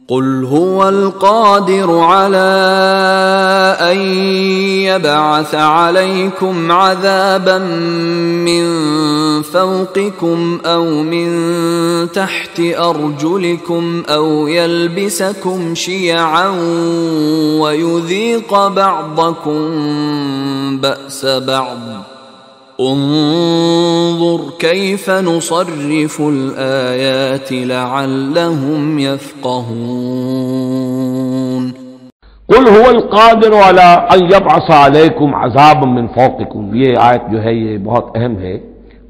قل هو القادر على أن يبعث عليكم عذابا من فوقكم أو من تحت أرجلكم أو يلبسكم شيعا ويذيق بعضكم بأس بعض انظر كيف نصرف الآيات لعلهم يفقهون قل هو القادر على ان يبعث عليكم عذابا من فوقكم. یہ آیت جو ہے یہ بہت اہم ہے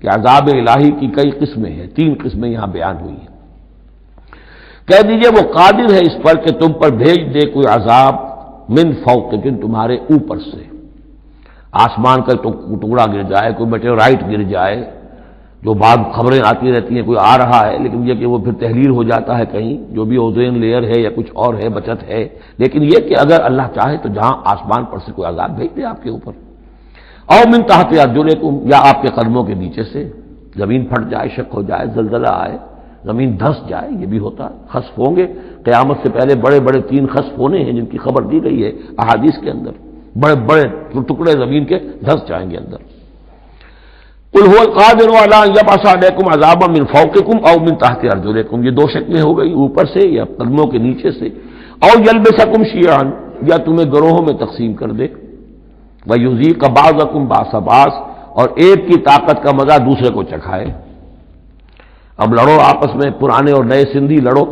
کہ عذاب الہی کی کئی قسمیں ہیں، 3 قسمیں یہاں بیان ہوئی ہیں. کہہ دیجئے وہ قادر ہے اس پر کہ تم پر بھیج دے کوئی عذاب من فوقکم، تمہارے اوپر سے، آسمان کا ٹکڑا گر جائے، کوئی میٹیورائٹ گر جائے، جو بعض خبریں آتی رہتی ہیں کوئی آ رہا ہے لیکن یہ کہ وہ پھر تحلیل ہو جاتا ہے کہیں، جو بھی اوزون لیئر ہے یا کچھ اور ہے بچت ہے، لیکن یہ کہ اگر اللہ چاہے تو جہاں آسمان پر سے کوئی عذاب بھیج دے آپ کے اوپر، او من تحت ارجلکم، یا آپ کے قدموں کے نیچے سے زمین پھٹ جائے، شق ہو جائے، زلزلہ آئے، زمین دھس جائے، یہ بھی ہوتا ہے. خسف ہوں گے، قیامت سے پہلے بڑے بڑے 3 خسف ہونے ہیں جن کی خبر دی گئی ہے احادیث کے اندر، بڑے بڑے ٹکڑے زمین کے دھس جائیں گے اندر. قل هو القادر على ان يبعث عليكم عذابا من فوقكم او من تحت ارجلكم، یہ 2 شکلیں ہو گئی، اوپر سے یا قدموں کے نیچے سے، او يلبسكم شيعا، یا تمہیں گروہوں میں تقسیم کر دے، ويذيق بعضكم بأس بعض، اور ایک کی طاقت کا مزہ دوسرے کو چکھائے. اب لڑو آپس میں، پرانے اور نئے سندھی لڑو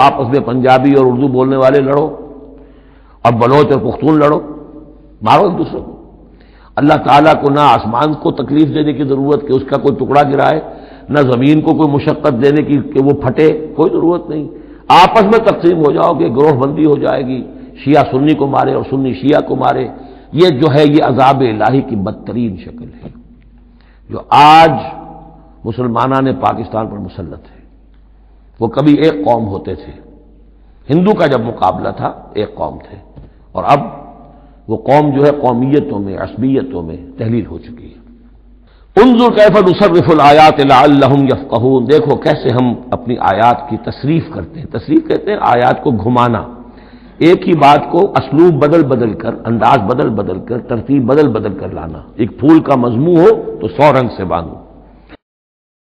آپس میں، پنجابی اور اردو بولنے والے لڑو، اب بلوچ اور پختون لڑو، مارو ایک دوسرے کو. اللہ تعالیٰ کو نہ آسمان کو تکلیف دینے کی ضرورت کہ اس کا کوئی ٹکڑا گرائے، نہ زمین کو کوئی مشقت دینے کی کہ وہ پھٹے، کوئی ضرورت نہیں. آپس میں تقسیم ہو جاؤ گے، گروہ بندی ہو جائے گی، شیعہ سنی کو مارے اور سنی شیعہ کو مارے. یہ جو ہے یہ عذاب الہی کی بدترین شکل ہے جو آج مسلمانان پاکستان پر مسلط ہے. وہ کبھی ایک قوم ہوتے تھے، ہندو کا جب مقابلہ تھا ایک قوم تھے، اور اب وہ قوم جو ہے قومیتوں میں، عصبیتوں میں تحلیل ہو چکی ہے. انظر کیف نصرف الآیات لعلہم یفقہون، دیکھو کیسے ہم اپنی آیات کی تصریف کرتے ہیں. تصریف کہتے ہیں آیات کو گھمانا، ایک ہی بات کو اسلوب بدل کر، انداز بدل کر، ترتیب بدل کر لانا. ایک پھول کا مضمون ہو تو 100 رنگ سے باندھو.